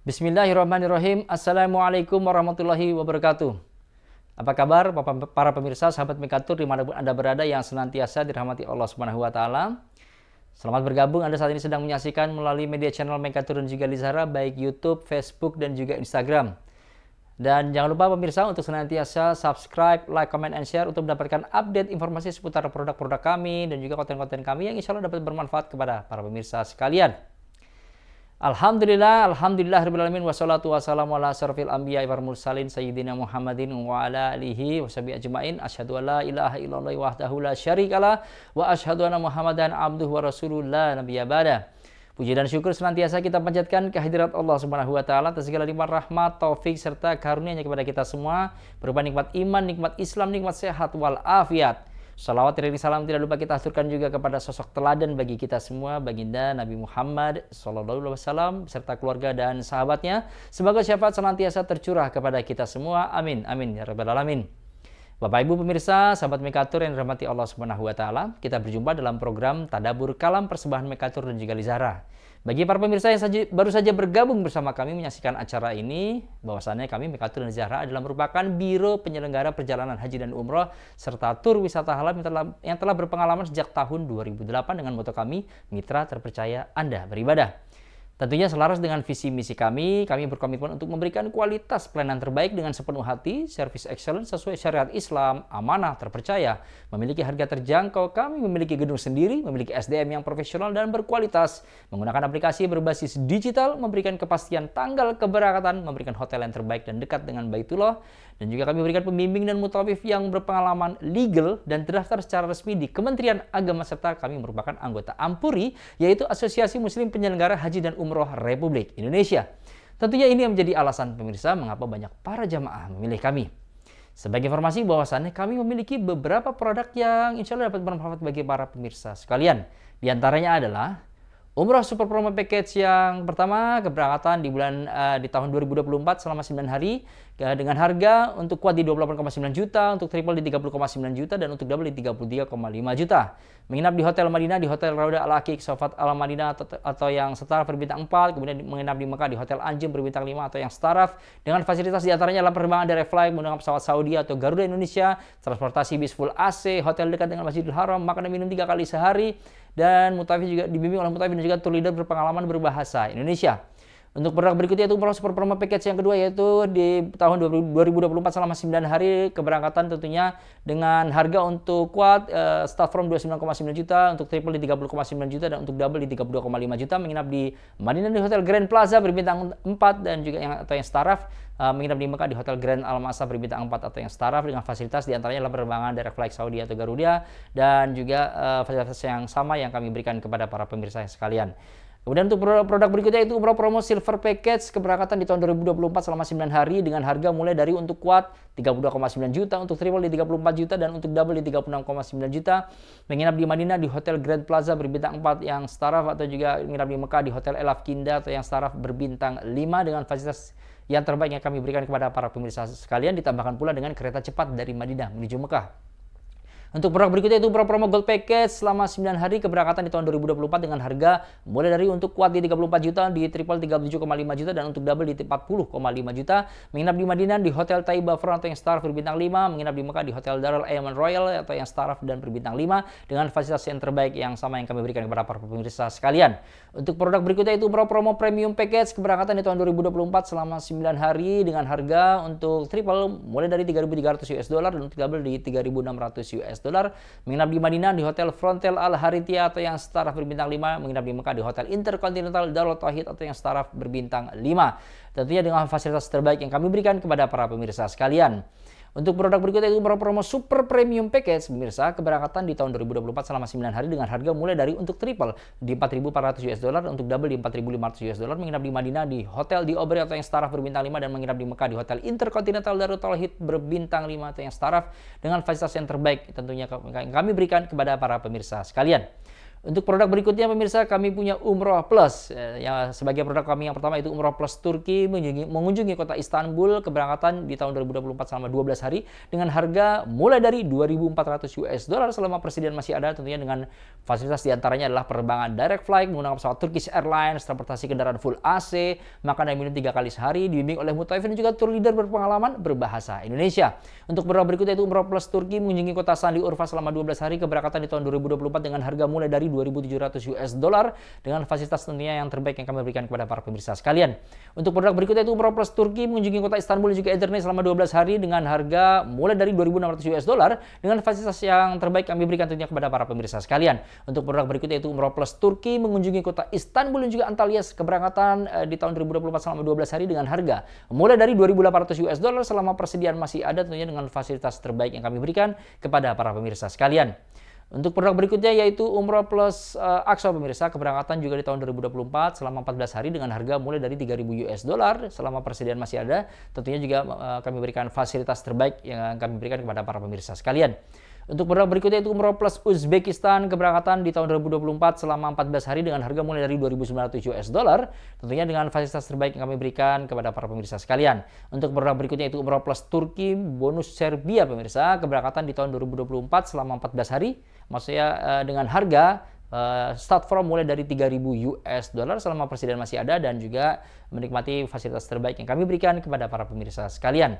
Bismillahirrahmanirrahim. Assalamualaikum warahmatullahi wabarakatuh. Apa kabar para pemirsa, sahabat Mekatur dimanapun Anda berada yang senantiasa dirahmati Allah Subhanahu wa Ta'ala. Selamat bergabung. Anda saat ini sedang menyaksikan melalui media channel Mekatur dan juga Lizara, baik YouTube, Facebook, dan juga Instagram. Dan jangan lupa pemirsa untuk senantiasa subscribe, like, comment, and share untuk mendapatkan update informasi seputar produk-produk kami dan juga konten-konten kami yang insya Allah dapat bermanfaat kepada para pemirsa sekalian. Alhamdulillah rabbil alamin, wassalatu wassalamu ala asyrafil anbiya'i wal mursalin sayyidina Muhammadin wa ala alihi washabihi ajmain. Asyhadu an la ilaha illallah wahdahu la syarikalah wa asyhadu anna Muhammadan abduhu wa rasuluhu la nabiyya ba'da. Puji dan syukur senantiasa kita panjatkan kehadirat Allah Subhanahu wa Ta'ala atas segala nikmat, rahmat, taufik serta karunia-Nya kepada kita semua berupa nikmat iman, nikmat Islam, nikmat sehat wal afiat. Salawat dan salam tidak lupa kita haturkan juga kepada sosok teladan bagi kita semua, baginda Nabi Muhammad SAW serta keluarga dan sahabatnya. Semoga syafaat senantiasa tercurah kepada kita semua. Amin, amin ya rabbal alamin. Bapak Ibu pemirsa, sahabat Mekatur yang dirahmati Allah Subhanahu wa Ta'ala, kita berjumpa dalam program Tadabbur Kalam Persembahan Mekatur dan juga Lizara. Bagi para pemirsa yang baru saja bergabung bersama kami menyaksikan acara ini, bahwasannya kami Mekatur dan Lizara adalah merupakan biro penyelenggara perjalanan haji dan umroh serta tur wisata halal yang telah berpengalaman sejak tahun 2008 dengan moto kami, Mitra Terpercaya Anda Beribadah. Tentunya selaras dengan visi misi kami berkomitmen untuk memberikan kualitas pelayanan terbaik dengan sepenuh hati, service excellence sesuai syariat Islam, amanah, terpercaya, memiliki harga terjangkau, kami memiliki gedung sendiri, memiliki SDM yang profesional dan berkualitas, menggunakan aplikasi berbasis digital, memberikan kepastian tanggal keberangkatan, memberikan hotel yang terbaik dan dekat dengan Baitullah, dan juga kami berikan pembimbing dan mutawif yang berpengalaman legal dan terdaftar secara resmi di Kementerian Agama serta kami merupakan anggota AMPURI, yaitu Asosiasi Muslim Penyelenggara Haji dan Umroh Republik Indonesia. Tentunya ini yang menjadi alasan pemirsa mengapa banyak para jamaah memilih kami. Sebagai informasi bahwasannya kami memiliki beberapa produk yang insya Allah dapat bermanfaat bagi para pemirsa sekalian. Di antaranya adalah Umroh Super Promo Package yang pertama, keberangkatan di tahun 2024 selama 9 hari dengan harga untuk quad di 28,9 juta, untuk triple di 30,9 juta, dan untuk double di 33,5 juta. Menginap di Hotel Madinah, di Hotel Rauda Al-Aqiq Sofat Al-Madinah atau yang setaraf berbintang 4, kemudian menginap di Mekah di Hotel Anjem berbintang 5 atau yang setaraf dengan fasilitas diantaranya adalah penerbangan direct flight menggunakan pesawat Saudi atau Garuda Indonesia, transportasi bis full AC, hotel dekat dengan Masjidil Haram, makan dan minum 3 kali sehari, dan mutawif juga dibimbing oleh mutawif dan juga tour leader berpengalaman berbahasa Indonesia. Untuk produk berikutnya yaitu Umroh Super Promo Package yang kedua, yaitu di tahun 2024 selama 9 hari keberangkatan tentunya dengan harga untuk quad start from 29,9 juta, untuk triple di 30,9 juta, dan untuk double di 32,5 juta, menginap di Madinah di Hotel Grand Plaza berbintang 4 dan juga yang setaraf, menginap di Mekah di Hotel Grand Al-Masa berbintang 4 atau yang setaraf dengan fasilitas diantaranya adalah penerbangan direct flight Saudi atau Garuda, dan juga fasilitas yang sama yang kami berikan kepada para pemirsa sekalian. Kemudian untuk produk berikutnya itu Umroh Promo Silver Package keberangkatan di tahun 2024 selama 9 hari dengan harga mulai dari untuk quad 32,9 juta, untuk triple di 34 juta, dan untuk double di 36,9 juta, menginap di Madinah di Hotel Grand Plaza berbintang 4 yang setaraf, atau juga menginap di Mekah di Hotel El Afkinda atau yang setaraf berbintang 5 dengan fasilitas yang terbaik yang kami berikan kepada para pemirsa sekalian, ditambahkan pula dengan kereta cepat dari Madinah menuju Mekah. Untuk produk berikutnya itu Promo Gold Package selama 9 hari keberangkatan di tahun 2024 dengan harga mulai dari untuk quad di 34 juta, di triple 37,5 juta, dan untuk double di 40,5 juta, menginap di Madinah di Hotel Taiba Front atau yang setaraf berbintang 5, menginap di Mekah di Hotel Darul Aman Royal atau yang setaraf dan berbintang 5 dengan fasilitas yang terbaik yang sama yang kami berikan kepada para pemirsa sekalian. Untuk produk berikutnya itu Promo Premium Package keberangkatan di tahun 2024 selama 9 hari dengan harga untuk triple mulai dari 3.300 US dollar dan untuk double di 3.600 US dollar, menginap di Madinah di Hotel Frontel Al Harithiyah atau yang setaraf berbintang 5, menginap di Mekah di Hotel Intercontinental Darul Tauhid atau yang setaraf berbintang 5. Tentunya dengan fasilitas terbaik yang kami berikan kepada para pemirsa sekalian. Untuk produk berikutnya itu Promo Super Premium Package pemirsa keberangkatan di tahun 2024 selama 9 hari dengan harga mulai dari untuk triple di 4.400 US dollar, untuk double di 4.500 US dollar, menginap di Madinah di Hotel di Obre atau yang setaraf berbintang 5, dan menginap di Mekah di Hotel Intercontinental Darut Tauhid berbintang 5 atau yang setaraf dengan fasilitas yang terbaik tentunya yang kami berikan kepada para pemirsa sekalian. Untuk produk berikutnya pemirsa, kami punya Umroh Plus. Ya, sebagai produk kami yang pertama itu Umroh Plus Turki mengunjungi kota Istanbul, keberangkatan di tahun 2024 selama 12 hari dengan harga mulai dari 2.400 US dollar selama persediaan masih ada, tentunya dengan fasilitas diantaranya adalah penerbangan direct flight menggunakan pesawat Turkish Airlines, transportasi kendaraan full AC, makan dan minum 3 kali sehari, dibimbing oleh mutaifin dan juga tour leader berpengalaman berbahasa Indonesia. Untuk produk berikutnya itu Umroh Plus Turki mengunjungi kota Sanli Urfa selama 12 hari, keberangkatan di tahun 2024 dengan harga mulai dari 2.700 US dollar dengan fasilitas tentunya yang terbaik yang kami berikan kepada para pemirsa sekalian. Untuk produk berikutnya itu Umroh Plus Turki mengunjungi kota Istanbul dan juga Edirne selama 12 hari dengan harga mulai dari 2.600 US dollar dengan fasilitas yang terbaik kami berikan tentunya kepada para pemirsa sekalian. Untuk produk berikutnya itu Umroh Plus Turki mengunjungi kota Istanbul dan juga Antalya, keberangkatan di tahun 2024 selama 12 hari dengan harga mulai dari 2.800 US dollar selama persediaan masih ada, tentunya dengan fasilitas terbaik yang kami berikan kepada para pemirsa sekalian. Untuk produk berikutnya yaitu Umroh Plus Aqsa pemirsa, keberangkatan juga di tahun 2024 selama 14 hari dengan harga mulai dari 3.000 US dollar selama persediaan masih ada, tentunya juga kami berikan fasilitas terbaik yang kami berikan kepada para pemirsa sekalian. Untuk produk berikutnya itu Umroh Plus Uzbekistan, keberangkatan di tahun 2024 selama 14 hari dengan harga mulai dari 2.900 US dollar, tentunya dengan fasilitas terbaik yang kami berikan kepada para pemirsa sekalian. Untuk produk berikutnya itu Umroh Plus Turki bonus Serbia pemirsa, keberangkatan di tahun 2024 selama 14 hari, maksudnya dengan harga start from mulai dari 3.000 US dollar selama persediaan masih ada dan juga menikmati fasilitas terbaik yang kami berikan kepada para pemirsa sekalian.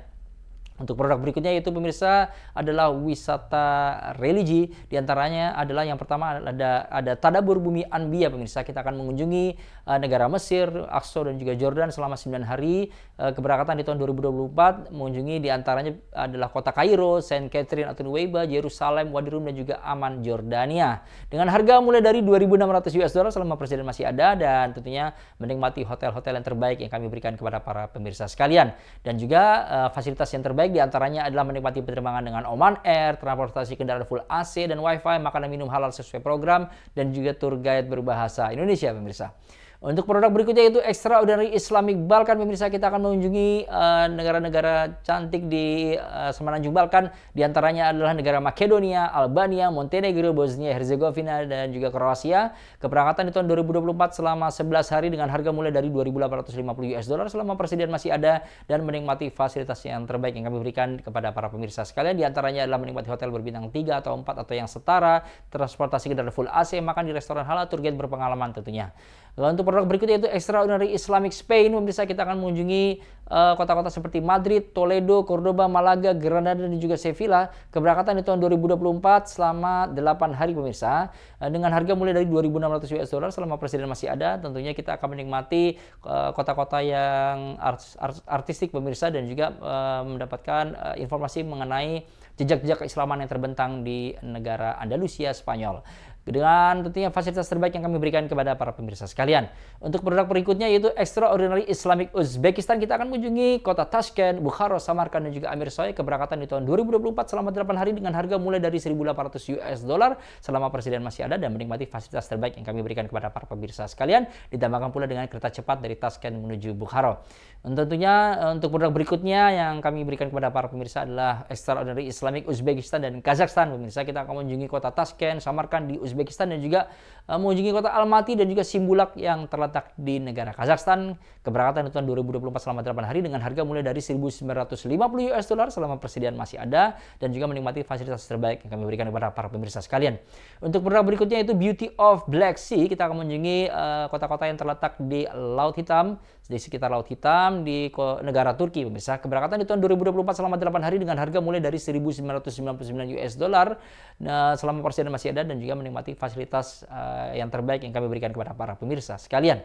Untuk produk berikutnya yaitu pemirsa adalah wisata religi. Di antaranya adalah yang pertama ada Tadabur Bumi Anbiya pemirsa. Kita akan mengunjungi negara Mesir, Aqsa dan juga Jordan selama 9 hari. Keberangkatan di tahun 2024 mengunjungi di antaranya adalah kota Kairo, Saint Catherine atau Nuwaiba, Yerusalem, Wadi Rum dan juga Amman, Jordania. Dengan harga mulai dari 2.600 US dollar selama persediaan masih ada dan tentunya menikmati hotel-hotel yang terbaik yang kami berikan kepada para pemirsa sekalian. Dan juga fasilitas yang terbaik di antaranya adalah menikmati penerbangan dengan Oman Air, transportasi kendaraan full AC dan Wi-Fi, makanan minum halal sesuai program, dan juga tour guide berbahasa Indonesia pemirsa. Untuk produk berikutnya itu Extraordinary Islamic Balkan pemirsa, kita akan mengunjungi negara-negara cantik di Semenanjung Balkan. Di antaranya adalah negara Makedonia, Albania, Montenegro, Bosnia Herzegovina dan juga Kroasia. Keberangkatan di tahun 2024 selama 11 hari dengan harga mulai dari 2.850 US dollar selama persediaan masih ada dan menikmati fasilitas yang terbaik yang kami berikan kepada para pemirsa sekalian. Di antaranya adalah menikmati hotel berbintang 3 atau 4 atau yang setara, transportasi kendaraan full AC, makan di restoran halal, tour guide berpengalaman tentunya. Lalu untuk produk berikutnya itu Extraordinary Islamic Spain. Pemirsa, kita akan mengunjungi kota-kota seperti Madrid, Toledo, Cordoba, Malaga, Granada dan juga Sevilla. Keberangkatan di tahun 2024 selama 8 hari pemirsa. Dengan harga mulai dari 2.600 US dollar selama persediaan masih ada. Tentunya kita akan menikmati kota-kota yang artistik pemirsa dan juga mendapatkan informasi mengenai jejak-jejak keislaman yang terbentang di negara Andalusia, Spanyol. Dengan tentunya fasilitas terbaik yang kami berikan kepada para pemirsa sekalian. Untuk produk berikutnya yaitu Extraordinary Islamic Uzbekistan, kita akan mengunjungi kota Tashkent, Bukhara, Samarkand dan juga Amirsoy. Keberangkatan di tahun 2024 selama 8 hari dengan harga mulai dari 1.800 US dollar selama persediaan masih ada dan menikmati fasilitas terbaik yang kami berikan kepada para pemirsa sekalian. Ditambahkan pula dengan kereta cepat dari Tashkent menuju Bukhara. Tentunya untuk produk berikutnya yang kami berikan kepada para pemirsa adalah Extraordinary Islamic Uzbekistan dan Kazakhstan. Pemirsa, kita akan mengunjungi kota Tashkent, Samarkand di Uzbekistan dan juga mengunjungi kota Almaty dan juga Simbulak yang terletak di negara Kazakhstan. Keberangkatan di tahun 2024 selama 8 hari dengan harga mulai dari 1.950 US dollar selama persediaan masih ada dan juga menikmati fasilitas terbaik yang kami berikan kepada para pemirsa sekalian. Untuk produk berikutnya itu Beauty of Black Sea. Kita akan mengunjungi kota-kota yang terletak di Laut Hitam, di sekitar Laut Hitam di negara Turki pemirsa. Keberangkatan di tahun 2024 selama 8 hari dengan harga mulai dari 1.999 US dollar selama persediaan masih ada dan juga menikmati fasilitas yang terbaik yang kami berikan kepada para pemirsa sekalian.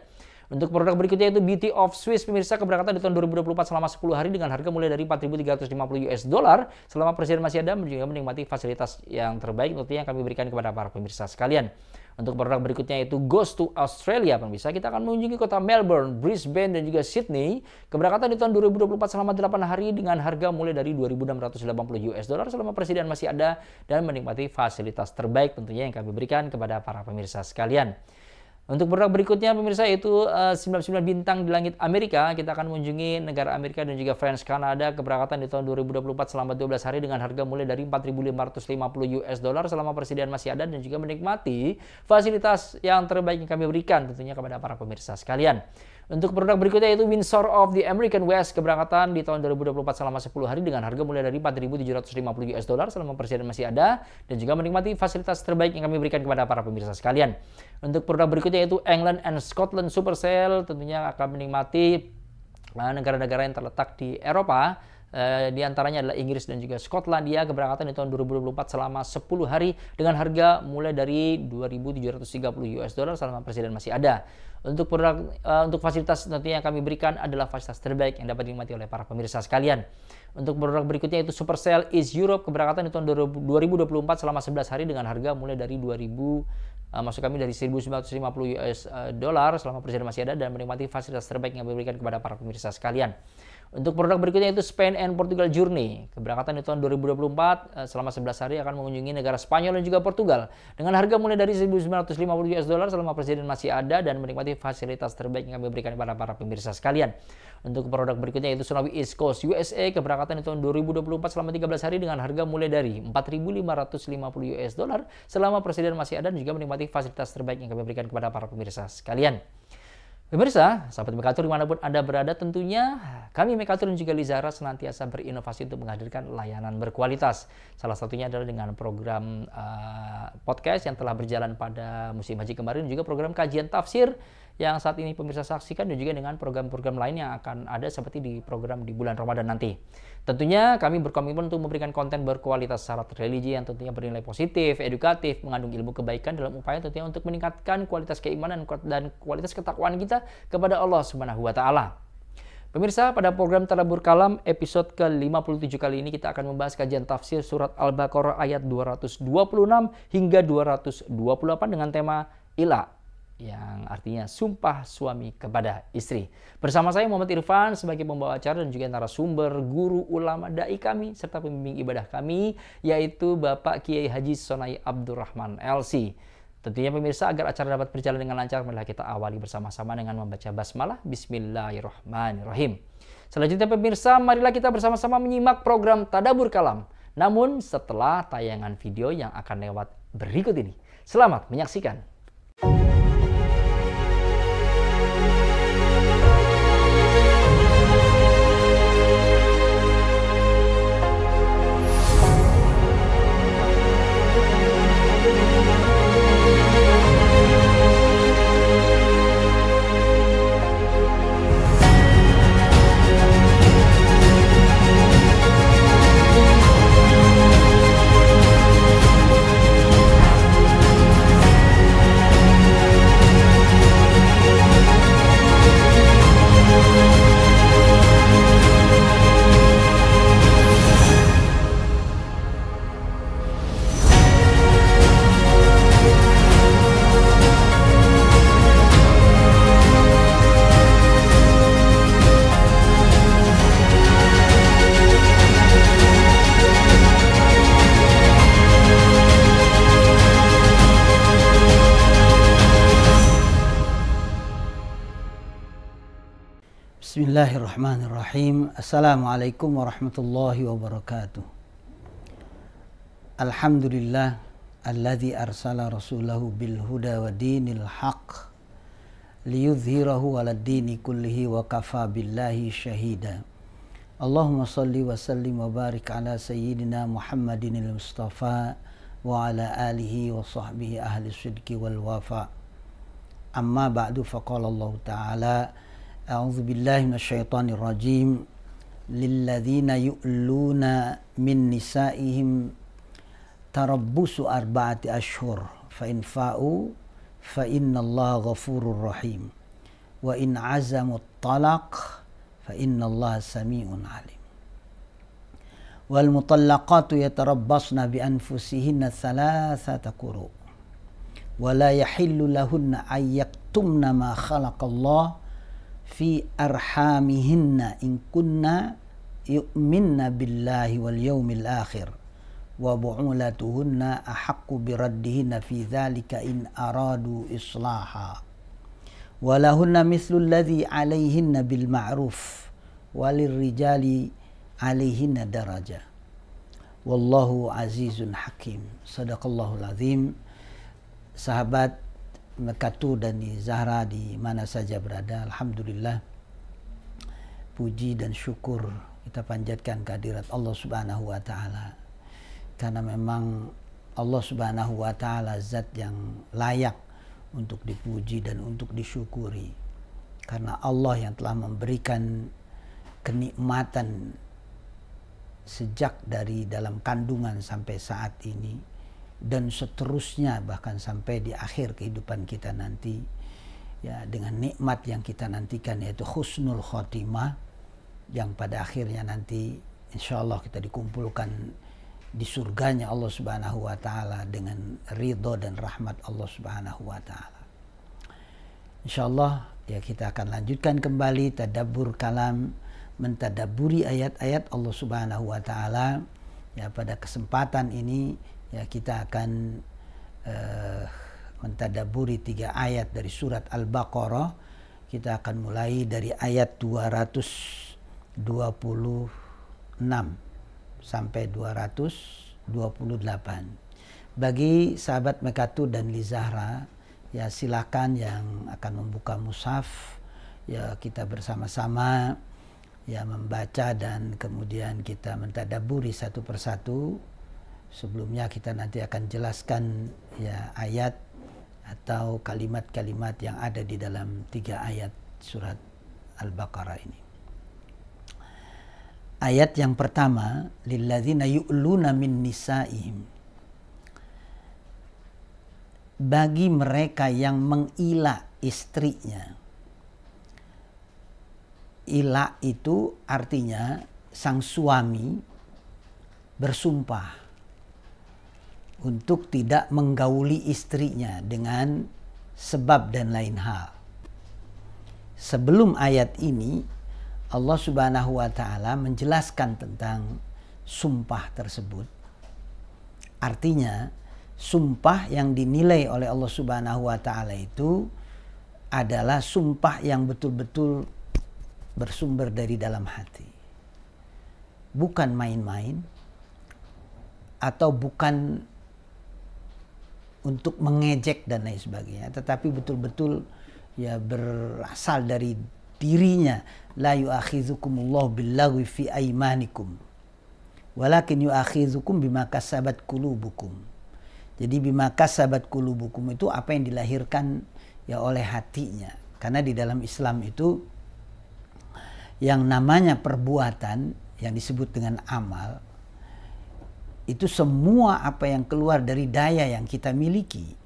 Untuk produk berikutnya itu Beauty of Swiss pemirsa, keberangkatan di tahun 2024 selama 10 hari dengan harga mulai dari 4.350 US dollar selama persediaan masih ada dan juga menikmati fasilitas yang terbaik tentunya yang kami berikan kepada para pemirsa sekalian. Untuk produk berikutnya itu Ghost to Australia pemirsa, kita akan mengunjungi kota Melbourne, Brisbane dan juga Sydney. Keberangkatan di tahun 2024 selama 8 hari dengan harga mulai dari 2.680 US dollar selama persediaan masih ada dan menikmati fasilitas terbaik tentunya yang kami berikan kepada para pemirsa sekalian. Untuk produk berikutnya pemirsa itu 99 bintang di langit Amerika. Kita akan mengunjungi negara Amerika dan juga France Kanada keberangkatan di tahun 2024 selama 12 hari dengan harga mulai dari 4.550 US dollar selama persediaan masih ada dan juga menikmati fasilitas yang terbaik yang kami berikan tentunya kepada para pemirsa sekalian. Untuk produk berikutnya yaitu Windsor of the American West keberangkatan di tahun 2024 selama 10 hari dengan harga mulai dari 4.750 US dollar selama persediaan masih ada dan juga menikmati fasilitas terbaik yang kami berikan kepada para pemirsa sekalian. Untuk produk berikutnya yaitu England and Scotland Super Sale tentunya akan menikmati negara-negara yang terletak di Eropa. Di antaranya adalah Inggris dan juga Skotlandia keberangkatan di tahun 2024 selama 10 hari dengan harga mulai dari 2.730 US dollar selama persediaan masih ada. Untuk produk untuk fasilitas tentunya yang kami berikan adalah fasilitas terbaik yang dapat dinikmati oleh para pemirsa sekalian. Untuk produk berikutnya yaitu Supercell East Europe keberangkatan di tahun 2024 selama 11 hari dengan harga mulai dari 1.950 US dollar selama persediaan masih ada dan menikmati fasilitas terbaik yang diberikan kepada para pemirsa sekalian. Untuk produk berikutnya yaitu Spain and Portugal Journey. Keberangkatan di tahun 2024 selama 11 hari akan mengunjungi negara Spanyol dan juga Portugal dengan harga mulai dari 1.950 US dollar selama persediaan masih ada dan menikmati fasilitas terbaik yang kami berikan kepada para pemirsa sekalian. Untuk produk berikutnya yaitu Tsunami East Coast USA. Keberangkatan di tahun 2024 selama 13 hari dengan harga mulai dari 4.550 US dollar selama persediaan masih ada dan juga menikmati fasilitas terbaik yang kami berikan kepada para pemirsa sekalian. Pemirsa, sahabat Mekatur dimanapun Anda berada tentunya kami Mekatur dan juga Lizara senantiasa berinovasi untuk menghadirkan layanan berkualitas. Salah satunya adalah dengan program podcast yang telah berjalan pada musim haji kemarin, juga program kajian tafsir yang saat ini pemirsa saksikan dan juga dengan program-program lain yang akan ada seperti di program di bulan Ramadan nanti. Tentunya kami berkomitmen untuk memberikan konten berkualitas syarat religi yang tentunya bernilai positif, edukatif, mengandung ilmu kebaikan dalam upaya tentunya untuk meningkatkan kualitas keimanan dan kualitas ketakwaan kita kepada Allah Subhanahu wa taala. Pemirsa, pada program Tadabbur Kalam episode ke-57 kali ini kita akan membahas kajian tafsir surat Al-Baqarah ayat 226 hingga 228 dengan tema Ila, yang artinya sumpah suami kepada istri. Bersama saya Muhammad Irfan sebagai pembawa acara dan juga narasumber guru ulama dai kami serta pembimbing ibadah kami yaitu Bapak Kiai Haji Sonai Abdurrahman LC. Tentunya pemirsa agar acara dapat berjalan dengan lancar marilah kita awali bersama-sama dengan membaca basmalah. Bismillahirrahmanirrahim. Selanjutnya pemirsa marilah kita bersama-sama menyimak program Tadabbur Kalam. Namun setelah tayangan video yang akan lewat berikut ini. Selamat menyaksikan. Bismillahirrahmanirrahim. Assalamualaikum warahmatullahi wabarakatuh. Alhamdulillah alladzi arsala rasulahu bil huda wa dinil haq liyudhhirahu 'alad dini kullihi wa kafa billahi syahida. Allahumma salli wa sallim wa barik ala sayyidina Muhammadinil Mustafa wa ala alihi wa sahbihi ahli sidqi wal wafa. Amma ba'du, faqala Allah ta'ala A'udzu billahi minasyaitonir rajim. Lilladzina yu'luna min nisaihim tarabbusu arba'ati ashhur fa in fa'u fa innallaha ghafurur rahim wa in 'azamu at-talaq fa innallaha samii'un 'alim. Wal mutallaqatu yatarabbasna bi anfusihinna thalathata quru wa la yahillu lahunna ay yaktumna ma khalaqallahu fi arhamihinna in kunna yu'minna billahi wal yawmil akhir wa bu'ulatuhunna ahaqqu biraddihinna fi dhalika in aradu islaha. walahunna mislul ladzi 'alaihinna bil ma'ruf walirrijali 'alaihinna darajah wallahu azizun hakim. Sadaqallahul azim. Sahabat Mekatu dan Zahra di mana saja berada, alhamdulillah puji dan syukur kita panjatkan kehadirat Allah Subhanahu wa taala. Karena memang Allah Subhanahu wa taala zat yang layak untuk dipuji dan untuk disyukuri. Karena Allah yang telah memberikan kenikmatan sejak dari dalam kandungan sampai saat ini, dan seterusnya bahkan sampai di akhir kehidupan kita nanti, ya, dengan nikmat yang kita nantikan, yaitu husnul khotimah, yang pada akhirnya nanti insya Allah kita dikumpulkan di surganya Allah Subhanahu wa taala dengan ridho dan rahmat Allah Subhanahu wa taala. Insya Allah ya, kita akan lanjutkan kembali tadabbur kalam, mentadaburi ayat-ayat Allah Subhanahu wa taala. Ya, pada kesempatan ini ya, kita akan mentadaburi 3 ayat dari surat Al-Baqarah. Kita akan mulai dari ayat 226 sampai 228. Bagi sahabat Mekatu dan Lizahra, ya silakan yang akan membuka mushaf, ya kita bersama-sama ya membaca dan kemudian kita mentadaburi satu persatu. Sebelumnya kita nanti akan jelaskan ya ayat atau kalimat-kalimat yang ada di dalam 3 ayat surat Al-Baqarah ini. Ayat yang pertama, lilladzina yu'luna min nisaihim. Bagi mereka yang mengila istrinya. Ila itu artinya sang suami bersumpah untuk tidak menggauli istrinya dengan sebab dan lain hal. Sebelum ayat ini, Allah Subhanahu wa taala menjelaskan tentang sumpah tersebut. Artinya, sumpah yang dinilai oleh Allah Subhanahu wa taala itu adalah sumpah yang betul-betul bersumber dari dalam hati. Bukan main-main atau bukan untuk mengejek dan lain sebagainya, tetapi betul-betul ya berasal dari dirinya. La yu'akhidzukumullahu billaghwi fi aymanikum walakin yu'akhidzukum bima kasabat qulubukum. Jadi bima kasabat qulubukum itu apa yang dilahirkan ya oleh hatinya. Karena di dalam Islam itu yang namanya perbuatan yang disebut dengan amal, itu semua apa yang keluar dari daya yang kita miliki.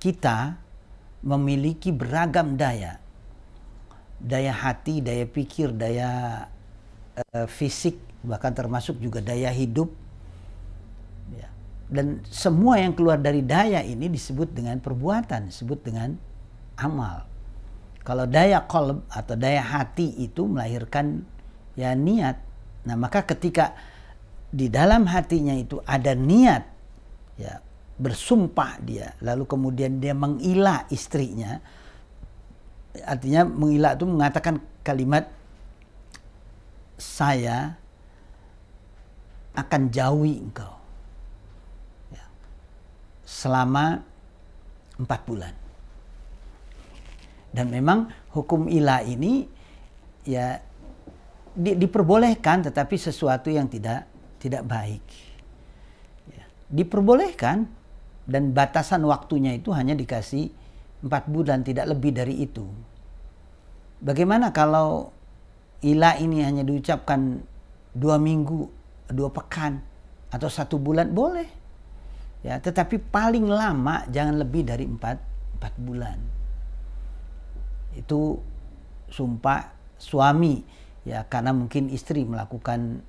Kita memiliki beragam daya. Daya hati, daya pikir, daya fisik, bahkan termasuk juga daya hidup. Ya. Dan semua yang keluar dari daya ini disebut dengan perbuatan, disebut dengan amal. Kalau daya qalb atau daya hati itu melahirkan ya niat. Nah, maka ketika di dalam hatinya itu ada niat, ya bersumpah dia, lalu kemudian dia mengilah istrinya. Artinya mengilah itu mengatakan kalimat, saya akan jauhi engkau ya, selama 4 bulan. Dan memang hukum ilah ini ya diperbolehkan, tetapi sesuatu yang tidak baik. Ya, diperbolehkan dan batasan waktunya itu hanya dikasih 4 bulan, tidak lebih dari itu. Bagaimana kalau ilah ini hanya diucapkan 2 minggu, 2 pekan, atau 1 bulan? Boleh. Ya, tetapi paling lama jangan lebih dari 4 bulan. Itu sumpah suami, ya karena mungkin istri melakukan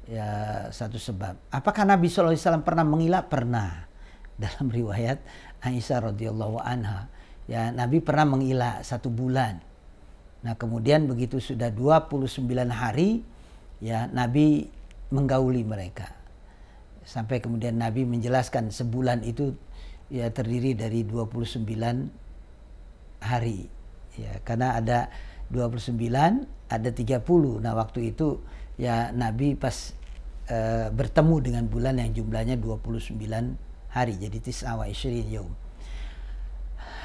ya satu sebab. Apakah Nabi SAW pernah mengilah? Pernah. Dalam riwayat Aisyah radhiyallahu anha, ya Nabi pernah mengilah 1 bulan. Nah kemudian begitu sudah 29 hari, ya Nabi menggauli mereka. Sampai kemudian Nabi menjelaskan sebulan itu ya terdiri dari 29 hari. Ya, karena ada 29, ada 30. Nah, waktu itu ya Nabi pas bertemu dengan bulan yang jumlahnya 29 hari. Jadi 29 yaum.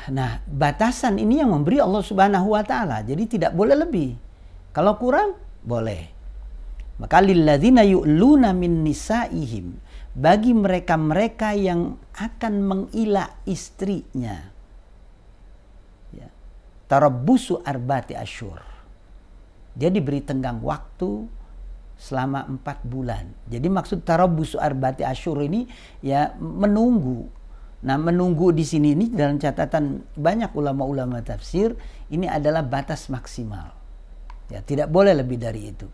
Nah, batasan ini yang memberi Allah Subhanahu wa taala. Jadi tidak boleh lebih. Kalau kurang boleh. Maka lilladzina yu'luna min nisaihim, bagi mereka-mereka yang akan mengilah istrinya. Ya. Tarabbusu arba'ati asyhur. Dia diberi tenggang waktu selama 4 bulan. Jadi maksud tarabbusu arba'ati asyhur ini ya menunggu. Nah, menunggu di sini ini dalam catatan banyak ulama-ulama tafsir, ini adalah batas maksimal. Ya, tidak boleh lebih dari itu.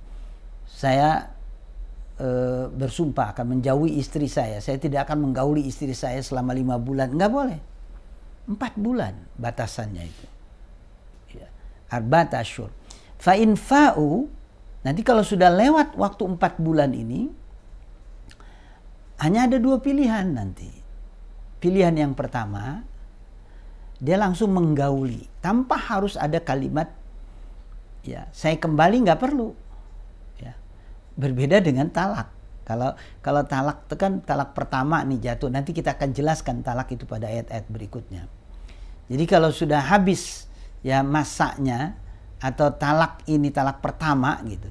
Saya bersumpah akan menjauhi istri saya. Saya tidak akan menggauli istri saya selama 5 bulan. Enggak boleh. 4 bulan batasannya itu. Ya. Arba'at asyhur. Fa in fa'u, nanti kalau sudah lewat waktu 4 bulan ini, hanya ada 2 pilihan nanti. Pilihan yang pertama, dia langsung menggauli tanpa harus ada kalimat ya saya kembali, nggak perlu. Ya. Berbeda dengan talak. Kalau talak itu kan talak pertama nih jatuh. Nanti kita akan jelaskan talak itu pada ayat-ayat berikutnya. Jadi kalau sudah habis ya masanya atau talak ini talak pertama gitu.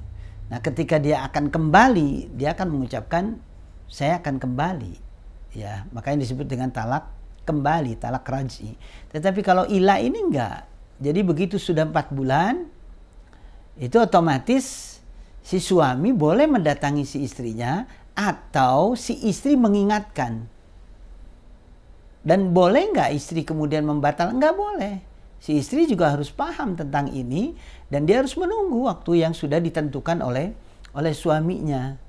Nah, ketika dia akan kembali, dia akan mengucapkan saya akan kembali. Ya, makanya disebut dengan talak kembali, talak raj'i. Tetapi kalau ilah ini enggak. Jadi begitu sudah 4 bulan, itu otomatis si suami boleh mendatangi si istrinya atau si istri mengingatkan. Dan boleh enggak istri kemudian membatalkan? Enggak boleh. Si istri juga harus paham tentang ini dan dia harus menunggu waktu yang sudah ditentukan oleh suaminya.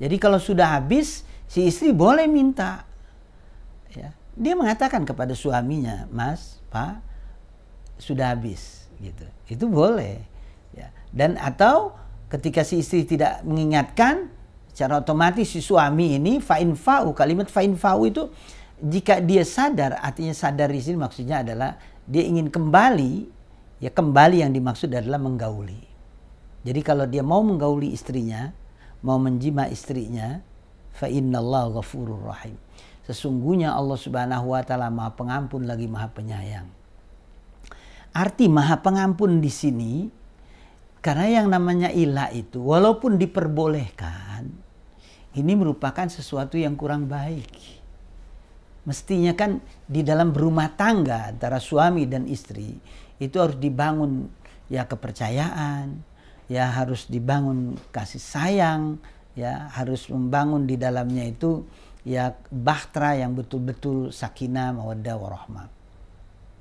Jadi kalau sudah habis, si istri boleh minta. Ya, dia mengatakan kepada suaminya, Mas, Pak, sudah habis, gitu. Itu boleh. Ya. Dan atau ketika si istri tidak mengingatkan, secara otomatis si suami ini fa'in fa'u, kalimat fa'in fa'u itu jika dia sadar, artinya sadar di sini maksudnya adalah dia ingin kembali, ya kembali yang dimaksud adalah menggauli. Jadi kalau dia mau menggauli istrinya, mau menjima istrinya, fa innallaha ghafurur rahim. Sesungguhnya Allah Subhanahu wa taala Maha Pengampun lagi Maha Penyayang. Arti Maha Pengampun di sini karena yang namanya ilah itu walaupun diperbolehkan, ini merupakan sesuatu yang kurang baik. Mestinya kan di dalam berumah tangga antara suami dan istri itu harus dibangun ya kepercayaan, ya harus dibangun kasih sayang, ya harus membangun di dalamnya itu ya bahtera yang betul-betul sakinah, mawaddah, warahmah.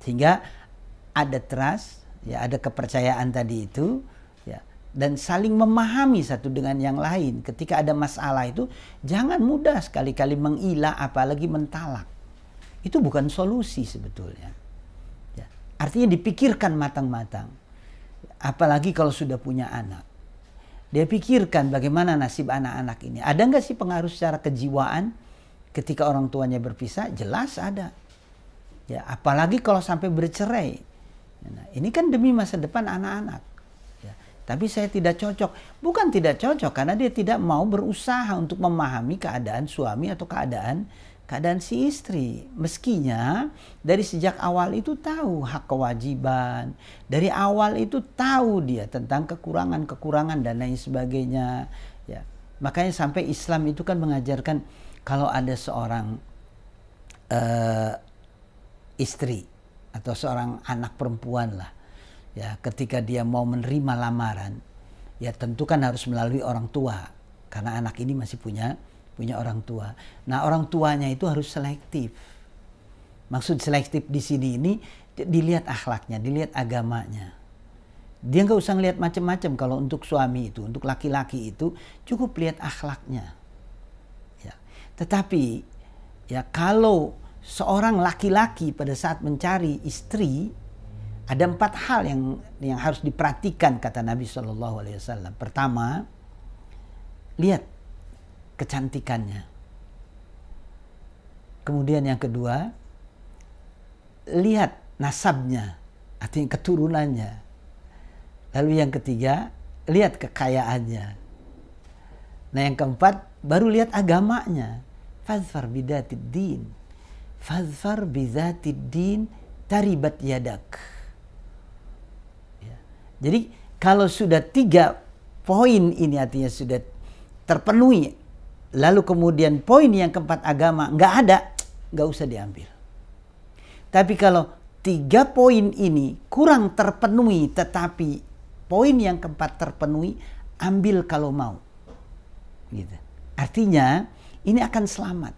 Sehingga ada trust, ya ada kepercayaan tadi itu, ya dan saling memahami satu dengan yang lain. Ketika ada masalah itu jangan mudah sekali-kali mengilah apalagi mentalak. Itu bukan solusi sebetulnya. Ya, artinya dipikirkan matang-matang. Apalagi kalau sudah punya anak. Dia pikirkan bagaimana nasib anak-anak ini. Ada nggak sih pengaruh secara kejiwaan ketika orang tuanya berpisah? Jelas ada. Ya, apalagi kalau sampai bercerai. Nah, ini kan demi masa depan anak-anak. Ya, tapi saya tidak cocok. Bukan tidak cocok karena dia tidak mau berusaha untuk memahami keadaan suami atau keadaan si istri. Meskinya dari sejak awal itu tahu hak kewajiban. Dari awal itu tahu dia tentang kekurangan-kekurangan dan lain sebagainya. Ya, makanya sampai Islam itu kan mengajarkan kalau ada seorang istri atau seorang anak perempuan lah, ya ketika dia mau menerima lamaran, ya tentu kan harus melalui orang tua karena anak ini masih punya orang tua. Nah, orang tuanya itu harus selektif. Maksud selektif di sini ini dilihat akhlaknya, dilihat agamanya. Dia nggak usah lihat macam-macam kalau untuk suami itu, untuk laki-laki itu cukup lihat akhlaknya. Ya. Tetapi ya kalau seorang laki-laki pada saat mencari istri ada 4 hal yang harus diperhatikan kata Nabi SAW. Pertama, lihat kecantikannya. Kemudian yang kedua, lihat nasabnya. artinya keturunannya. Lalu yang ketiga, lihat kekayaannya. Nah yang keempat, baru lihat agamanya. Fadfar bidatid din. Fadfar bidatid din taribat yadak. Ya. Jadi kalau sudah 3 poin ini artinya sudah terpenuhi, lalu kemudian poin yang keempat agama nggak ada, nggak usah diambil. Tapi kalau 3 poin ini kurang terpenuhi tetapi poin yang keempat terpenuhi, ambil kalau mau. Gitu. Artinya ini akan selamat.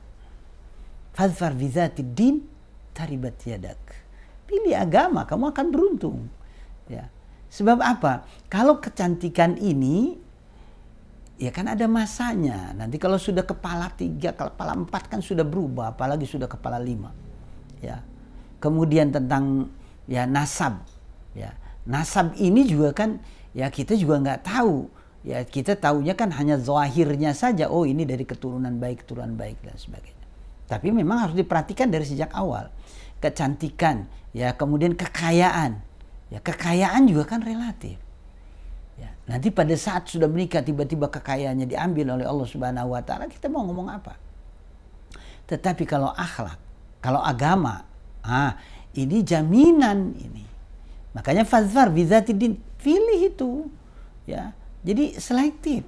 Fadfar bizatid din taribat yadak. Pilih agama, kamu akan beruntung. Ya. Sebab apa? Kalau kecantikan ini, ya kan ada masanya. Nanti kalau sudah kepala 3, kepala 4 kan sudah berubah, apalagi sudah kepala 5. Ya. Kemudian tentang ya nasab. Ya. Nasab ini juga kan ya kita juga nggak tahu. Ya kita tahunya kan hanya zahirnya saja. Oh ini dari keturunan baik dan sebagainya. Tapi memang harus diperhatikan dari sejak awal. Kecantikan, ya kemudian kekayaan. Ya kekayaan juga kan relatif. Ya, nanti pada saat sudah menikah tiba-tiba kekayaannya diambil oleh Allah Subhanahu wa taala, kita mau ngomong apa? Tetapi kalau akhlak, kalau agama, ini jaminan ini. Makanya fadfar bizatidin, pilih itu. Ya. Jadi selektif.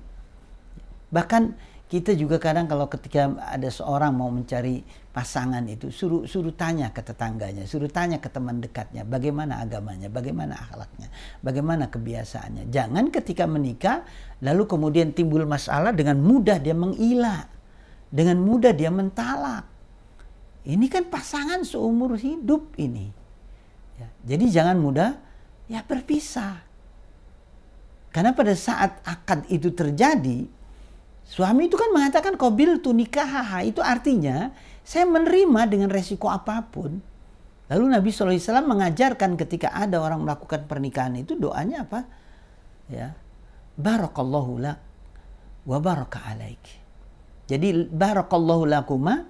Bahkan kita juga kadang kalau ketika ada seorang mau mencari pasangan itu suruh tanya ke tetangganya, suruh tanya ke teman dekatnya, bagaimana agamanya, bagaimana akhlaknya, bagaimana kebiasaannya. Jangan ketika menikah lalu kemudian timbul masalah dengan mudah dia mengilah, dengan mudah dia mentalak. Ini kan pasangan seumur hidup ini. Ya, jadi jangan mudah ya berpisah. Karena pada saat akad itu terjadi, suami itu kan mengatakan qabiltu nikahaha, itu artinya saya menerima dengan resiko apapun. Lalu Nabi SAW mengajarkan ketika ada orang melakukan pernikahan itu doanya apa? Ya, barakallahu lak wa baraka alaik. Jadi barakallahu lakuma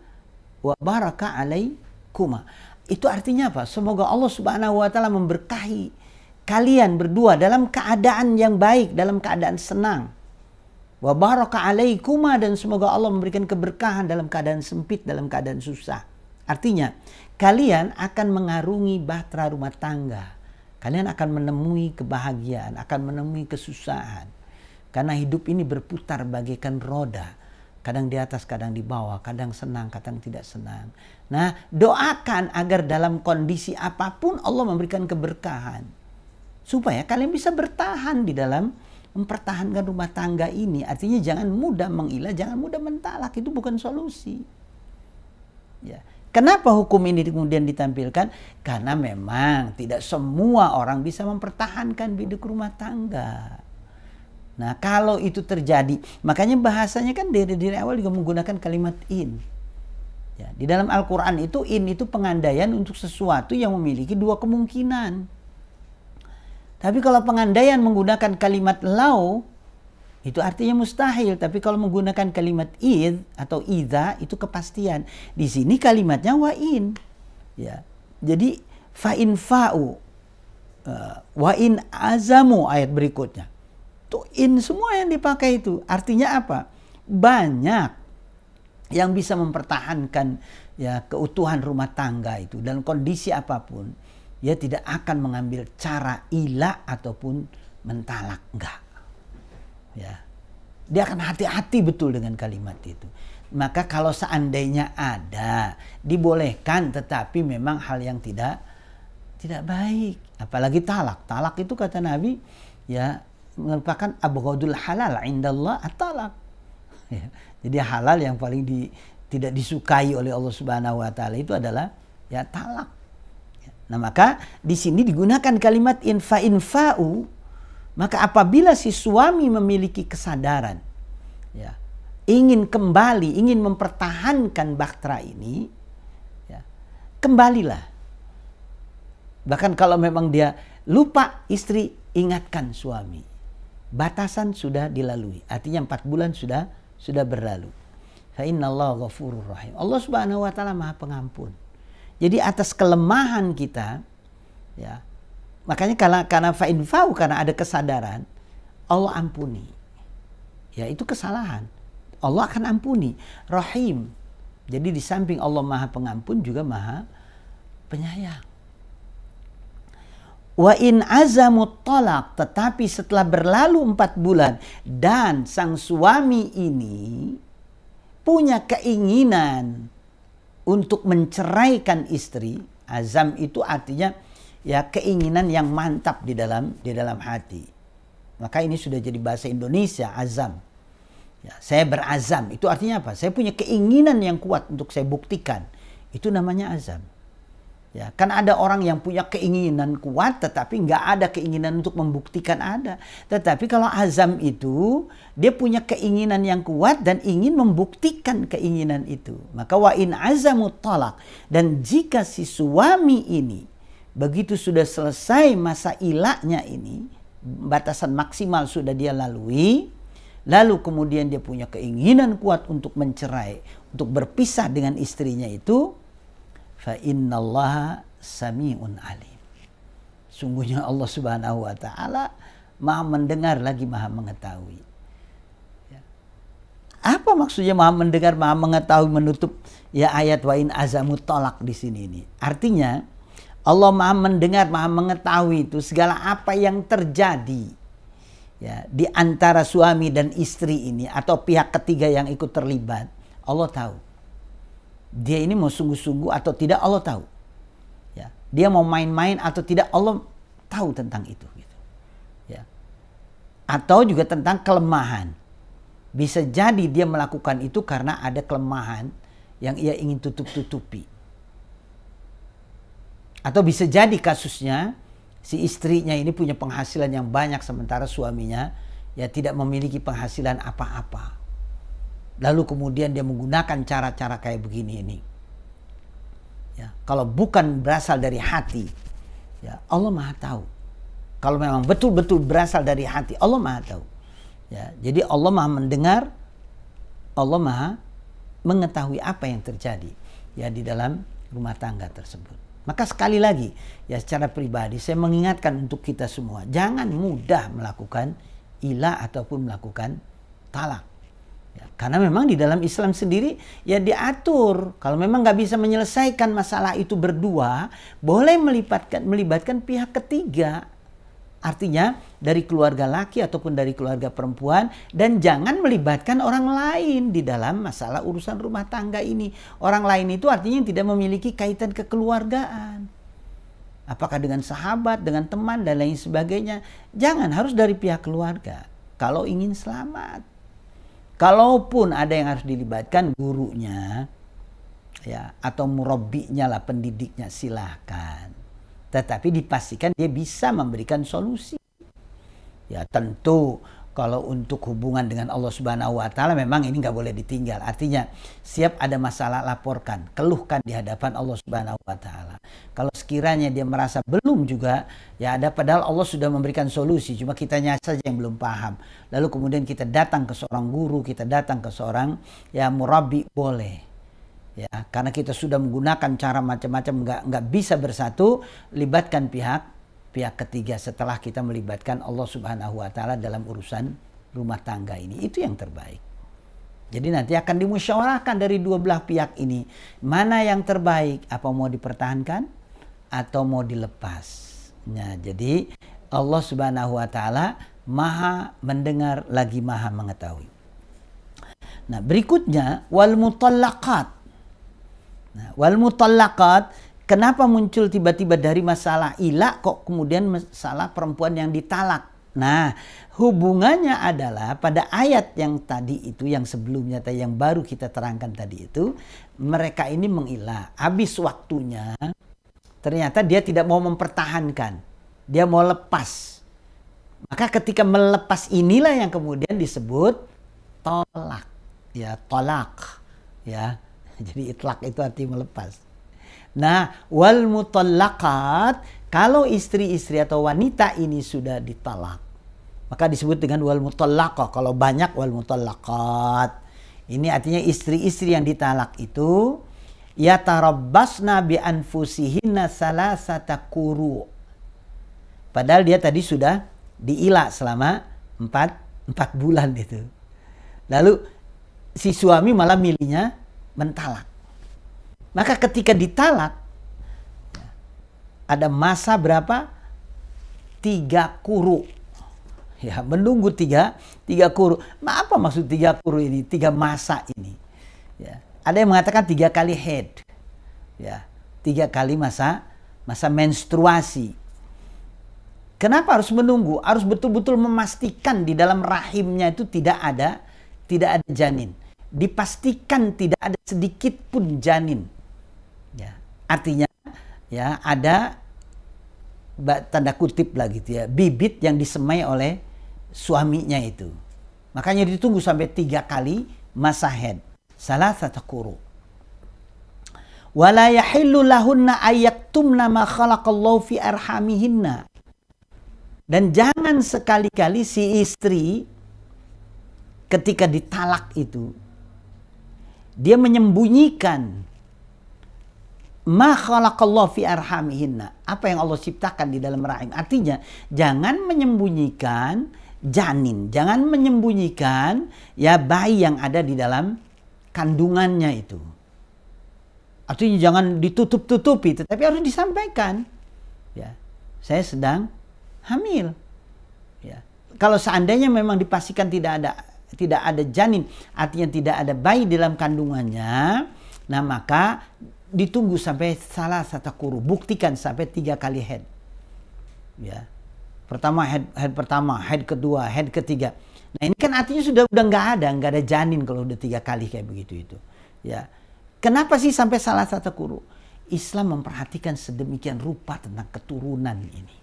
wa baraka alaikuma. Itu artinya apa? Semoga Allah Subhanahu wa taala memberkahi kalian berdua dalam keadaan yang baik, dalam keadaan senang. Wa baraka alaikuma, dan semoga Allah memberikan keberkahan dalam keadaan sempit, dalam keadaan susah. Artinya, kalian akan mengarungi bahtera rumah tangga. Kalian akan menemui kebahagiaan, akan menemui kesusahan. Karena hidup ini berputar bagaikan roda. Kadang di atas, kadang di bawah, kadang senang, kadang tidak senang. Nah, doakan agar dalam kondisi apapun Allah memberikan keberkahan. Supaya kalian bisa bertahan di dalam mempertahankan rumah tangga ini. Artinya jangan mudah mengilah, jangan mudah mentalak. Itu bukan solusi. Ya. Kenapa hukum ini kemudian ditampilkan? Karena memang tidak semua orang bisa mempertahankan hidup rumah tangga. Nah kalau itu terjadi, makanya bahasanya kan dari awal juga menggunakan kalimat in. Ya, di dalam Al-Quran itu in itu pengandaian untuk sesuatu yang memiliki 2 kemungkinan. Tapi kalau pengandaian menggunakan kalimat lau, itu artinya mustahil. Tapi kalau menggunakan kalimat id atau idza, itu kepastian. Di sini kalimatnya wa in. Ya. Jadi fa in fa'u, wa in azamu, ayat berikutnya. Tuh in semua yang dipakai itu. Artinya apa? Banyak yang bisa mempertahankan ya keutuhan rumah tangga itu dalam kondisi apapun. Dia tidak akan mengambil cara ilah ataupun mentalak, enggak. Ya. Dia akan hati-hati betul dengan kalimat itu. Maka kalau seandainya ada, dibolehkan, tetapi memang hal yang tidak baik. Apalagi talak. Talak itu kata Nabi, ya merupakan abghadul halal indallah at-talak. Ya. Jadi halal yang paling tidak disukai oleh Allah Subhanahu wa taala itu adalah ya talak. Nah maka di sini digunakan kalimat infa'u, maka apabila si suami memiliki kesadaran, ya, ingin kembali, ingin mempertahankan bahtera ini, ya, kembalilah. Bahkan kalau memang dia lupa, istri ingatkan suami. Batasan sudah dilalui, artinya 4 bulan sudah berlalu. Fa innallaha ghafurur rahim. Allah Subhanahu wa taala Maha Pengampun. Jadi atas kelemahan kita, ya, Makanya karena fa'infa'u, karena ada kesadaran, Allah ampuni. Ya, itu kesalahan. Allah akan ampuni. Rahim. Jadi di samping Allah Maha Pengampun juga Maha Penyayang. Wa in azamut talaq, tetapi setelah berlalu 4 bulan dan sang suami ini punya keinginan untuk menceraikan istri, azam itu artinya ya keinginan yang mantap di dalam hati. Maka ini sudah jadi bahasa Indonesia, azam. Ya, saya berazam, itu artinya apa? Saya punya keinginan yang kuat untuk saya buktikan. Itu namanya azam. Ya, kan ada orang yang punya keinginan kuat tetapi nggak ada keinginan untuk membuktikan ada. Tetapi kalau azam itu dia punya keinginan yang kuat dan ingin membuktikan keinginan itu. Maka wa in azamut talaq, dan jika si suami ini begitu sudah selesai masa ilahnya ini, batasan maksimal sudah dia lalui, lalu kemudian dia punya keinginan kuat untuk mencerai, untuk berpisah dengan istrinya itu, fa innallaha sami'un alim. Sungguhnya Allah Subhanahu wa taala Maha mendengar lagi Maha mengetahui. Ya. Apa maksudnya Maha mendengar, Maha mengetahui menutup ya ayat wa in azamut talaq di sini ini? Artinya Allah Maha mendengar, Maha mengetahui itu segala apa yang terjadi ya di antara suami dan istri ini atau pihak ketiga yang ikut terlibat. Allah tahu. Dia ini mau sungguh-sungguh atau tidak, Allah tahu. Ya, dia mau main-main atau tidak, Allah tahu tentang itu. Gitu. Ya. Atau juga tentang kelemahan. Bisa jadi dia melakukan itu karena ada kelemahan yang ia ingin tutup-tutupi. Atau bisa jadi kasusnya si istrinya ini punya penghasilan yang banyak sementara suaminya ya tidak memiliki penghasilan apa-apa. Lalu kemudian dia menggunakan cara-cara kayak begini ini. Ya, kalau bukan berasal dari hati, ya Allah Maha tahu. Kalau memang betul-betul berasal dari hati, Allah Maha tahu. Ya, jadi Allah Maha mendengar, Allah Maha mengetahui apa yang terjadi ya di dalam rumah tangga tersebut. Maka sekali lagi, ya secara pribadi saya mengingatkan untuk kita semua, jangan mudah melakukan ilah ataupun melakukan talak. Ya, karena memang di dalam Islam sendiri ya diatur kalau memang nggak bisa menyelesaikan masalah itu berdua, boleh melibatkan pihak ketiga. Artinya dari keluarga laki ataupun dari keluarga perempuan, dan jangan melibatkan orang lain di dalam masalah urusan rumah tangga ini. Orang lain itu artinya tidak memiliki kaitan kekeluargaan. Apakah dengan sahabat, dengan teman dan lain sebagainya. Jangan, harus dari pihak keluarga kalau ingin selamat. Kalaupun ada yang harus dilibatkan gurunya ya atau murabbinya lah, pendidiknya, silahkan. Tetapi dipastikan dia bisa memberikan solusi. Ya tentu kalau untuk hubungan dengan Allah Subhanahu wa taala memang ini nggak boleh ditinggal. Artinya siap ada masalah laporkan, keluhkan di hadapan Allah Subhanahu wa taala. Kalau sekiranya dia merasa belum juga, ya ada padahal Allah sudah memberikan solusi, cuma kitanya saja yang belum paham. Lalu kemudian kita datang ke seorang guru, kita datang ke seorang ya murabbi, boleh. Ya, karena kita sudah menggunakan cara macam-macam nggak bisa bersatu, libatkan pihak ketiga setelah kita melibatkan Allah Subhanahu wa taala dalam urusan rumah tangga ini. Itu yang terbaik. Jadi nanti akan dimusyawarahkan dari dua belah pihak ini, mana yang terbaik, apa mau dipertahankan atau mau dilepas. Nah, jadi Allah Subhanahu wa taala Maha mendengar lagi Maha mengetahui. Nah, berikutnya wal mutallaqat. Nah, wal mutallaqat, kenapa muncul tiba-tiba dari masalah ilah kok kemudian masalah perempuan yang ditalak? Nah, hubungannya adalah pada ayat yang tadi itu, yang sebelumnya tadi, yang baru kita terangkan tadi itu, mereka ini mengilah. Habis waktunya, ternyata dia tidak mau mempertahankan. Dia mau lepas. Maka ketika melepas inilah yang kemudian disebut tolak. Ya, tolak. Ya, jadi itlak itu artinya melepas. Nah, wal mutallaqat, kalau istri-istri atau wanita ini sudah ditalak, maka disebut dengan wal mutallaqah. Kalau banyak wal mutallaqat. Ini artinya istri-istri yang ditalak itu yatarabbasna bi anfusihinna salasata quru. Padahal dia tadi sudah diila selama 4 bulan itu. Lalu si suami malah milihnya mentalak. Maka ketika ditalak, ada masa berapa? 3 quru. Ya, menunggu 3 quru. Apa maksud 3 quru ini? 3 masa ini. Ya. Ada yang mengatakan 3 kali haid. Ya, 3 kali masa menstruasi. Kenapa harus menunggu? Harus betul-betul memastikan di dalam rahimnya itu tidak ada janin. Dipastikan tidak ada sedikit pun janin. Ya, artinya ya ada tanda kutip lah gitu ya, bibit yang disemai oleh suaminya itu. Makanya ditunggu sampai 3 kali masa haid. Salasata quru. Wala yahillu lahunna ayyaktumna ma khalaqallahu fi arhamihinna. Dan jangan sekali-kali si istri ketika ditalak itu dia menyembunyikan ma khalaqallahu fi arhamihinna, apa yang Allah ciptakan di dalam rahim. Artinya jangan menyembunyikan janin, jangan menyembunyikan ya bayi yang ada di dalam kandungannya itu. Artinya jangan ditutup-tutupi, tetapi harus disampaikan. Ya, saya sedang hamil. Ya. Kalau seandainya memang dipastikan tidak ada janin, artinya tidak ada bayi dalam kandungannya, nah maka ditunggu sampai salasata quru, buktikan sampai 3 kali haid. Ya. Pertama haid pertama, haid kedua, haid ketiga. Nah, ini kan artinya sudah nggak ada janin kalau udah 3 kali kayak begitu itu. Ya. Kenapa sih sampai salasata quru? Islam memperhatikan sedemikian rupa tentang keturunan ini.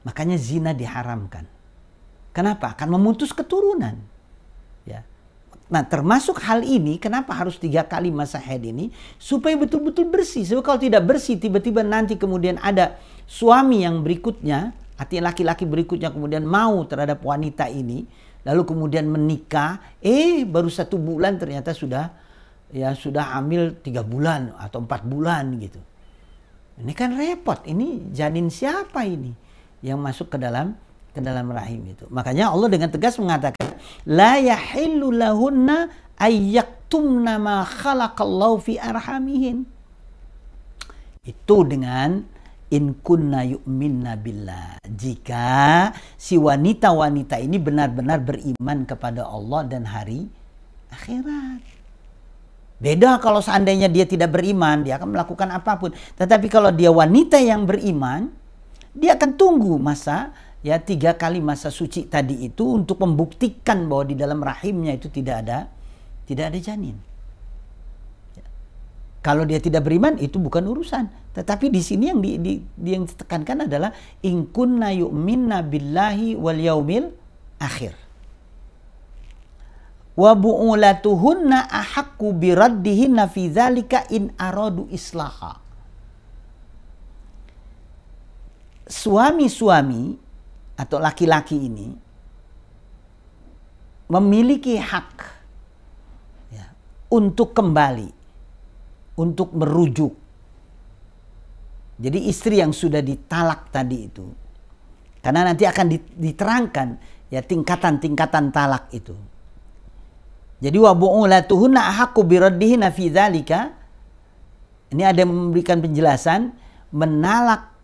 Makanya zina diharamkan. Kenapa? Akan memutus keturunan. Ya. Nah, termasuk hal ini, kenapa harus 3 kali masa haid ini? Supaya betul-betul bersih. Sebab kalau tidak bersih, tiba-tiba nanti kemudian ada suami yang berikutnya, artinya laki-laki berikutnya kemudian mau terhadap wanita ini, lalu kemudian menikah, baru 1 bulan ternyata sudah hamil 3 bulan atau 4 bulan gitu. Ini kan repot. Ini janin siapa ini yang masuk ke dalam rahim itu. Makanya Allah dengan tegas mengatakan la yahillu lahunna ayyaktumna ma khalaqallahu fi arhamihin. Itu dengan in kunna yu'minna billah. Jika si wanita-wanita ini benar-benar beriman kepada Allah dan hari akhirat. Beda kalau seandainya dia tidak beriman, dia akan melakukan apapun. Tetapi kalau dia wanita yang beriman, dia akan tunggu masa 3 kali masa suci tadi itu untuk membuktikan bahwa di dalam rahimnya itu tidak ada janin. Ya. Kalau dia tidak beriman itu bukan urusan. Tetapi di sini yang ditekankan adalah in kunna yu'minna billahi wal yaumil akhir. Wa bu'ulatuhunna ahaqqu biraddihinna fi dzalika in aradu islaha. Suami-suami atau laki-laki ini memiliki hak ya, untuk kembali, untuk merujuk. Jadi istri yang sudah ditalak tadi itu, karena nanti akan diterangkan ya tingkatan-tingkatan talak itu. Jadi wa bu'ulatuhunna ahaqqu biraddihinna fi dzalika, ini ada yang memberikan penjelasan, menalak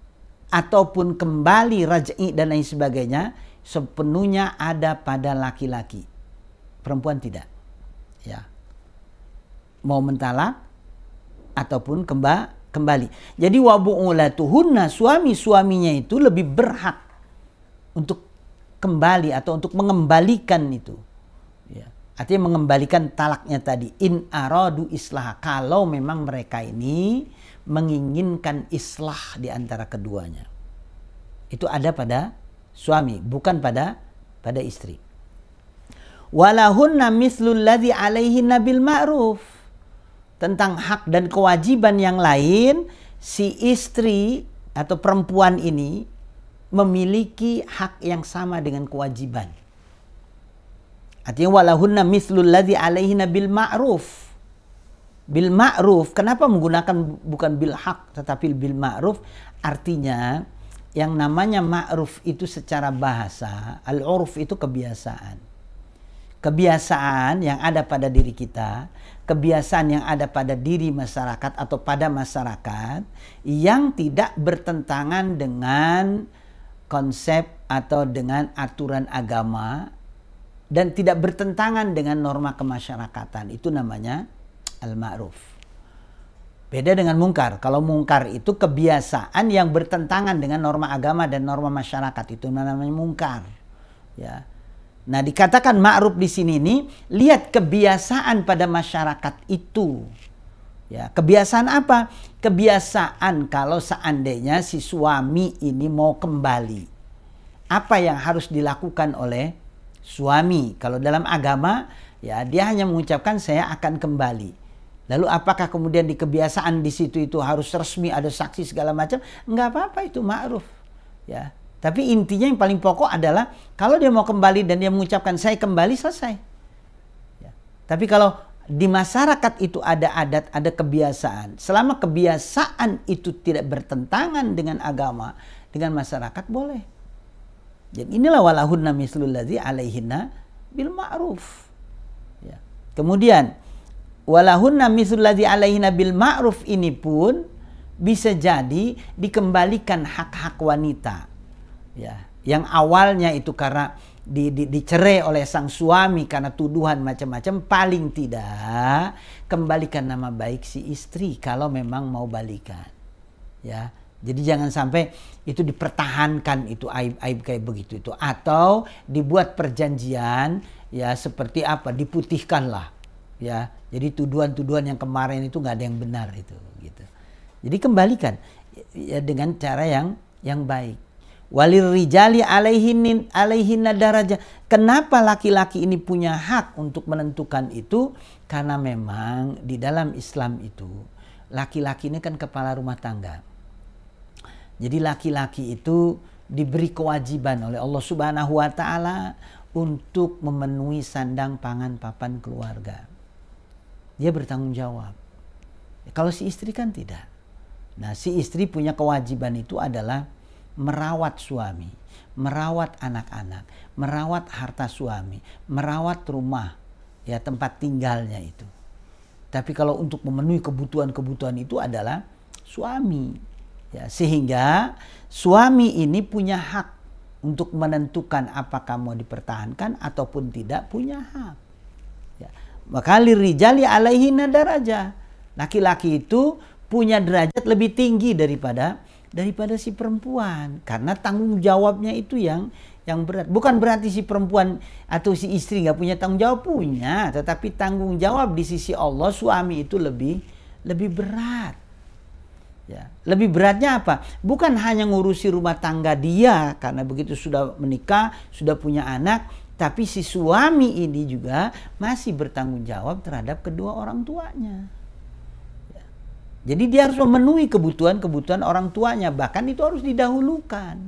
ataupun kembali raj'i dan lain sebagainya sepenuhnya ada pada laki-laki. Perempuan tidak. Ya. Mau mentalak ataupun kembali. Jadi wa bu'ulatuhunna, suami-suaminya itu lebih berhak untuk kembali atau untuk mengembalikan itu. Ya. Artinya mengembalikan talaknya tadi. In aradu islah. Kalau memang mereka ini menginginkan islah di antara keduanya. Itu ada pada suami, bukan pada istri. Walahunna mislul ladzi alaihinna bil ma'ruf. Tentang hak dan kewajiban yang lain, si istri atau perempuan ini memiliki hak yang sama dengan kewajiban. Artinya walahunna mislul ladzi alaihinna bil ma'ruf. Bil ma'ruf, kenapa menggunakan bukan bil haq tetapi bil ma'ruf? Artinya yang namanya ma'ruf itu secara bahasa, al-urf itu kebiasaan. Kebiasaan yang ada pada diri kita, kebiasaan yang ada pada diri masyarakat atau pada masyarakat yang tidak bertentangan dengan konsep atau dengan aturan agama dan tidak bertentangan dengan norma kemasyarakatan. Itu namanya al-ma'ruf. Beda dengan mungkar. Kalau mungkar itu kebiasaan yang bertentangan dengan norma agama dan norma masyarakat. Itu namanya mungkar. Ya. Nah, dikatakan ma'ruf di sini nih, lihat kebiasaan pada masyarakat itu. Ya, kebiasaan apa? Kebiasaan kalau seandainya si suami ini mau kembali. Apa yang harus dilakukan oleh suami? Kalau dalam agama, ya dia hanya mengucapkan saya akan kembali. Lalu apakah kemudian di kebiasaan di situ itu harus resmi, ada saksi segala macam? Enggak apa-apa, itu ma'ruf. Ya. Tapi intinya yang paling pokok adalah kalau dia mau kembali dan dia mengucapkan saya kembali, selesai. Ya. Tapi kalau di masyarakat itu ada adat, ada kebiasaan. Selama kebiasaan itu tidak bertentangan dengan agama, dengan masyarakat, boleh. Jadi inilah walahunna mislul ladzi alaihinna bil ma'ruf. Ya. Kemudian walahunna mislul ladzi alaihinna bil ma'ruf ini pun bisa jadi dikembalikan hak-hak wanita. Ya, yang awalnya itu karena dicerai oleh sang suami karena tuduhan macam-macam, paling tidak kembalikan nama baik si istri kalau memang mau balikan. Ya. Jadi jangan sampai itu dipertahankan itu aib-aib kayak begitu itu, atau dibuat perjanjian ya seperti apa, diputihkanlah. Ya, jadi tuduhan-tuduhan yang kemarin itu nggak ada yang benar itu, gitu. Jadi kembalikan ya dengan cara yang baik. Walir rijali alaihinna daraja. Kenapa laki-laki ini punya hak untuk menentukan itu? Karena memang di dalam Islam itu laki-laki ini kan kepala rumah tangga. Jadi laki-laki itu diberi kewajiban oleh Allah Subhanahu wa taala untuk memenuhi sandang pangan papan keluarga. Dia bertanggung jawab. Kalau si istri kan tidak. Nah, si istri punya kewajiban itu adalah merawat suami, merawat anak-anak, merawat harta suami, merawat rumah, ya tempat tinggalnya itu. Tapi kalau untuk memenuhi kebutuhan-kebutuhan itu adalah suami. Ya, sehingga suami ini punya hak untuk menentukan apakah mau dipertahankan ataupun tidak, punya hak. Ya. Maka lirijali alaihinna daraja. Laki-laki itu punya derajat lebih tinggi daripada si perempuan, karena tanggung jawabnya itu yang berat. Bukan berarti si perempuan atau si istri nggak punya tanggung jawab, punya, tetapi tanggung jawab di sisi Allah suami itu lebih berat. Ya. Lebih beratnya apa? Bukan hanya ngurusi rumah tangga dia karena begitu sudah menikah, sudah punya anak, tapi si suami ini juga masih bertanggung jawab terhadap kedua orang tuanya. Ya. Jadi dia harus memenuhi kebutuhan-kebutuhan orang tuanya, bahkan itu harus didahulukan.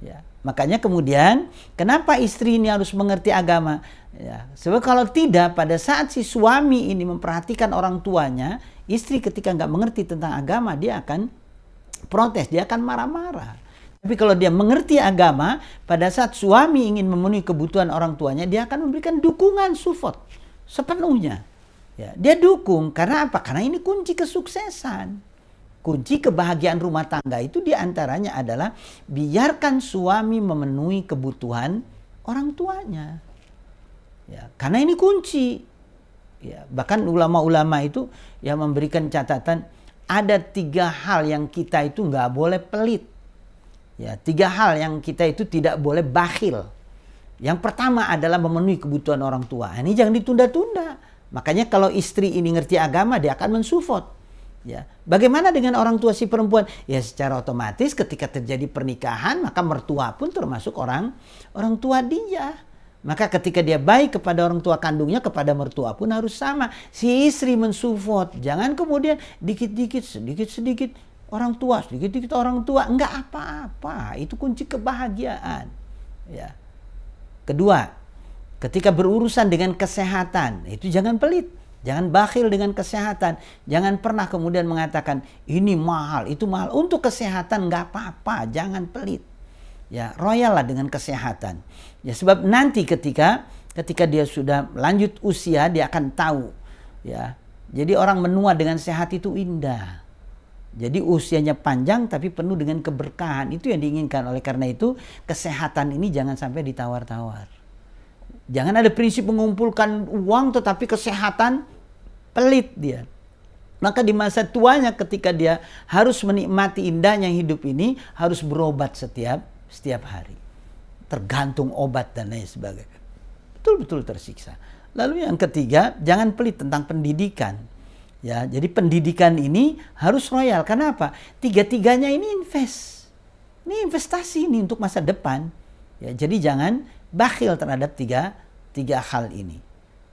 Ya. Makanya kemudian kenapa istri ini harus mengerti agama? Ya. Sebab kalau tidak, pada saat si suami ini memperhatikan orang tuanya, istri ketika nggak mengerti tentang agama, dia akan protes, dia akan marah-marah. Tapi kalau dia mengerti agama, pada saat suami ingin memenuhi kebutuhan orang tuanya, dia akan memberikan dukungan support sepenuhnya. Ya, dia dukung, karena apa? Karena ini kunci kesuksesan. Kunci kebahagiaan rumah tangga itu diantaranya adalah biarkan suami memenuhi kebutuhan orang tuanya. Ya, karena ini kunci. Ya, bahkan ulama-ulama itu yang memberikan catatan ada 3 hal yang kita itu nggak boleh pelit. Ya, 3 hal yang kita itu tidak boleh bakhil. Yang pertama adalah memenuhi kebutuhan orang tua. Ini jangan ditunda-tunda. Makanya kalau istri ini ngerti agama, dia akan mensupport. Ya, bagaimana dengan orang tua si perempuan? Ya, secara otomatis ketika terjadi pernikahan, maka mertua pun termasuk orang tua dia. Maka ketika dia baik kepada orang tua kandungnya, kepada mertua pun harus sama. Si istri mensupport. Jangan kemudian dikit-dikit, sedikit-sedikit orang tua, sedikit-sedikit orang tua. Enggak apa-apa. Itu kunci kebahagiaan. Ya. Kedua, ketika berurusan dengan kesehatan, itu jangan pelit. Jangan bakhil dengan kesehatan. Jangan pernah kemudian mengatakan ini mahal, itu mahal. Untuk kesehatan nggak apa-apa, jangan pelit. Ya, royal lah dengan kesehatan. Ya, sebab nanti ketika dia sudah lanjut usia, dia akan tahu. Ya, jadi orang menua dengan sehat itu indah. Jadi usianya panjang tapi penuh dengan keberkahan. Itu yang diinginkan. Oleh karena itu kesehatan ini jangan sampai ditawar-tawar. Jangan ada prinsip mengumpulkan uang tetapi kesehatan pelit dia. Maka di masa tuanya ketika dia harus menikmati indahnya hidup ini, harus berobat setiap hari. Tergantung obat dan lain sebagainya. Betul-betul tersiksa. Lalu yang ketiga, jangan pelit tentang pendidikan. Ya, jadi pendidikan ini harus royal. Kenapa? Tiga-tiganya ini Ini investasi ini untuk masa depan. Ya, jadi jangan bakhil terhadap tiga hal ini.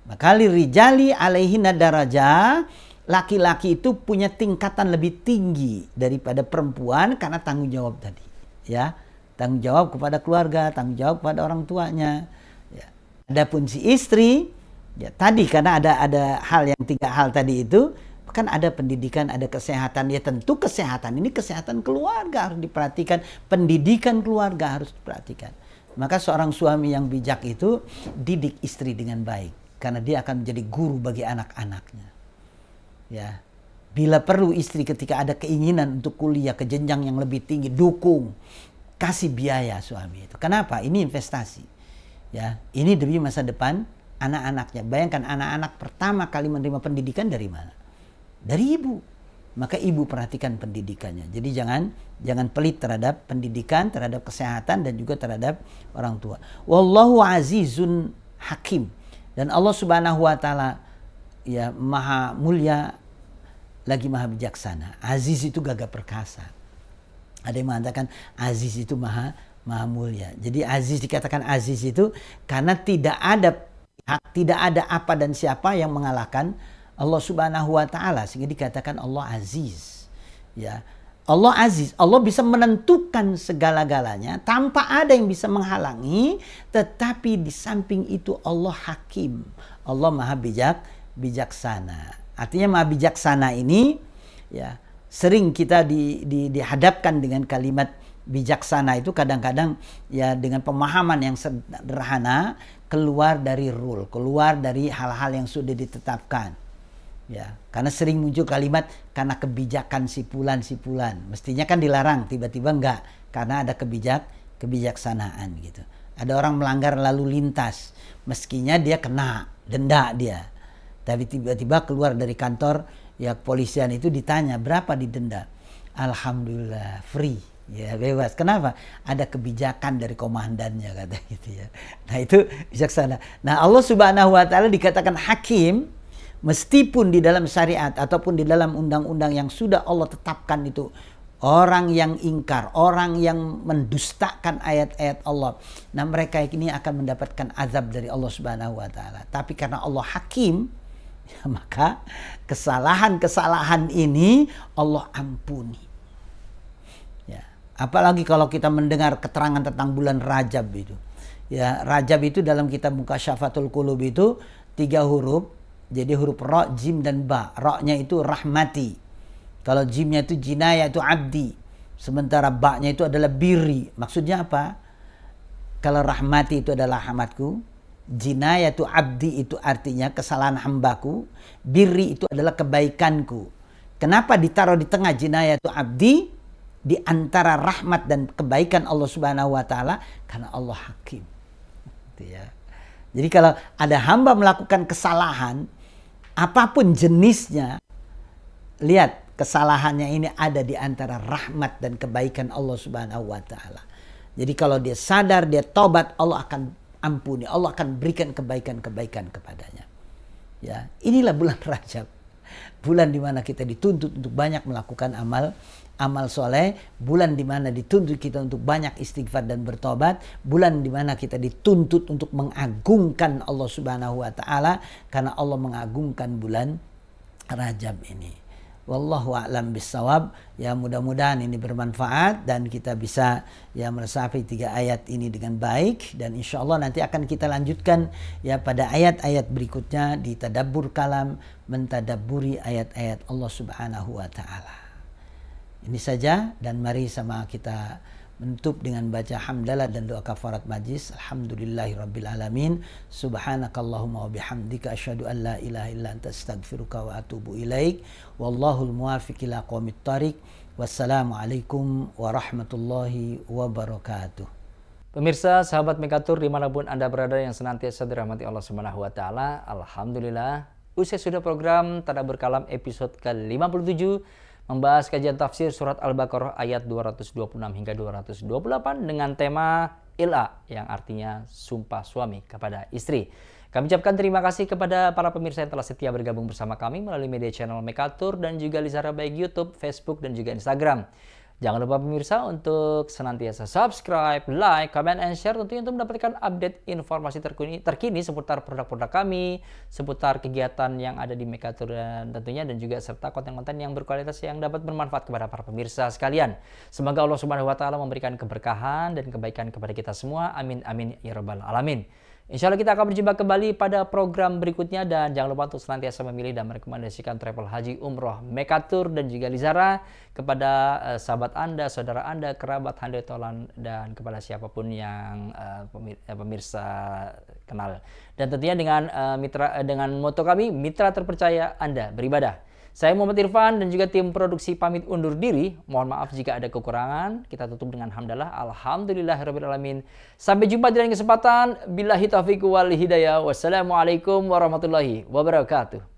Maka lirijali alaihina daraja, laki-laki itu punya tingkatan lebih tinggi daripada perempuan karena tanggung jawab tadi. Ya, tanggung jawab kepada keluarga, tanggung jawab kepada orang tuanya. Ya. Adapun si istri, ya tadi karena ada hal yang tiga hal tadi itu, kan ada pendidikan, ada kesehatan. Ya tentu kesehatan ini kesehatan keluarga harus diperhatikan, pendidikan keluarga harus diperhatikan. Maka seorang suami yang bijak itu didik istri dengan baik. Karena dia akan menjadi guru bagi anak-anaknya. Ya, bila perlu istri ketika ada keinginan untuk kuliah ke jenjang yang lebih tinggi, dukung, kasih biaya suami itu. Kenapa? Ini investasi. Ya, ini demi masa depan anak-anaknya. Bayangkan anak-anak pertama kali menerima pendidikan dari mana? Dari ibu. Maka ibu perhatikan pendidikannya. Jadi jangan pelit terhadap pendidikan, terhadap kesehatan dan juga terhadap orang tua. Wallahu azizun hakim. Dan Allah Subhanahu wa taala ya maha mulia lagi maha bijaksana. Aziz itu gagah perkasa. Ada yang mengatakan aziz itu maha mulia. Jadi aziz dikatakan aziz itu karena tidak ada apa dan siapa yang mengalahkan Allah Subhanahu wa taala, sehingga dikatakan Allah aziz. Ya. Allah aziz, Allah bisa menentukan segala-galanya tanpa ada yang bisa menghalangi, tetapi di samping itu Allah hakim. Allah maha bijaksana. Artinya maha bijaksana ini ya sering kita dihadapkan dengan kalimat bijaksana itu kadang-kadang ya dengan pemahaman yang sederhana, keluar dari rule, keluar dari hal-hal yang sudah ditetapkan. Ya, karena sering muncul kalimat karena kebijakan si fulan. Mestinya kan dilarang, tiba-tiba enggak karena ada kebijaksanaan gitu. Ada orang melanggar lalu lintas, meskinya dia kena denda dia. Tapi tiba-tiba keluar dari kantor ya kepolisian itu ditanya berapa didenda. Alhamdulillah free. Ya bebas. Kenapa? Ada kebijakan dari komandannya kata gitu ya. Nah itu bijaksana. Nah Allah Subhanahu wa taala dikatakan hakim. Meskipun di dalam syariat ataupun di dalam undang-undang yang sudah Allah tetapkan itu orang yang ingkar, orang yang mendustakan ayat-ayat Allah, nah mereka ini akan mendapatkan azab dari Allah Subhanahu wa taala. Tapi karena Allah hakim, ya, maka kesalahan-kesalahan ini Allah ampuni. Ya, apalagi kalau kita mendengar keterangan tentang bulan Rajab itu. Ya, Rajab itu dalam kitab Mukasyafatul Qulub itu 3 huruf. Jadi huruf ra, jim dan ba. Ra-nya itu rahmati. Kalau jimnya itu jinayah itu abdi. Sementara ba-nya itu adalah birri. Maksudnya apa? Kalau rahmati itu adalah rahmatku. Jinayah itu abdi itu artinya kesalahan hambaku. Birri itu adalah kebaikanku. Kenapa ditaruh di tengah jinayah itu abdi? Di antara rahmat dan kebaikan Allah Subhanahu wa taala karena Allah hakim. Gitu ya. Jadi kalau ada hamba melakukan kesalahan, apapun jenisnya, lihat kesalahannya ini ada di antara rahmat dan kebaikan Allah Subhanahu wa taala. Jadi kalau dia sadar, dia tobat, Allah akan ampuni, Allah akan berikan kebaikan-kebaikan kepadanya. Ya, inilah bulan Rajab. Bulan di mana kita dituntut untuk banyak melakukan amal soleh, bulan di mana dituntut kita untuk banyak istighfar dan bertobat, bulan di mana kita dituntut untuk mengagungkan Allah Subhanahu wa taala karena Allah mengagungkan bulan Rajab ini. Wallahu a'lam bissawab. Ya, mudah-mudahan ini bermanfaat dan kita bisa ya meresapi 3 ayat ini dengan baik, dan insya Allah nanti akan kita lanjutkan ya pada ayat-ayat berikutnya di tadabbur kalam, mentadabburi ayat-ayat Allah Subhanahu wa taala. Ini saja, dan mari sama kita menutup dengan baca hamdalah dan doa kafarat majlis. Alhamdulillahirabbil alamin. Subhanakallahumma wa bihamdika asyhadu an la ilaha illa anta astaghfiruka wa atubu ilaik. Wallahul muwaffiq ila aqwamit thariq. Wassalamualaikum warahmatullahi wabarakatuh. Pemirsa, sahabat Mekatur dimanapun Anda berada yang senantiasa dirahmati Allah Subhanahu wa taala. Alhamdulillah, usai sudah program Tadabbur Kalam episode ke-57 membahas kajian tafsir surat Al-Baqarah ayat 226 hingga 228 dengan tema Ila, yang artinya sumpah suami kepada istri. Kami ucapkan terima kasih kepada para pemirsa yang telah setia bergabung bersama kami melalui media channel Mekatur dan juga Lizara, baik YouTube, Facebook, dan juga Instagram. Jangan lupa pemirsa untuk senantiasa subscribe, like, comment, and share tentunya untuk mendapatkan update informasi terkini seputar produk-produk kami, seputar kegiatan yang ada di Mekatur dan tentunya, dan juga serta konten-konten yang berkualitas yang dapat bermanfaat kepada para pemirsa sekalian. Semoga Allah Subhanahu wa taala memberikan keberkahan dan kebaikan kepada kita semua. Amin amin ya rabbal alamin. Insya Allah kita akan berjumpa kembali pada program berikutnya, dan jangan lupa untuk senantiasa memilih dan merekomendasikan travel haji umroh Mekatur dan juga Lizara kepada sahabat Anda, saudara Anda, kerabat, handai tolan, dan kepada siapapun yang pemirsa kenal. Dan tentunya dengan moto kami, mitra terpercaya Anda beribadah. Saya Muhammad Irfan dan juga tim produksi pamit undur diri. Mohon maaf jika ada kekurangan. Kita tutup dengan hamdalah. Alhamdulillahirabbil alamin. Sampai jumpa di lain kesempatan. Billahi taufiq wal hidayah. Wassalamualaikum warahmatullahi wabarakatuh.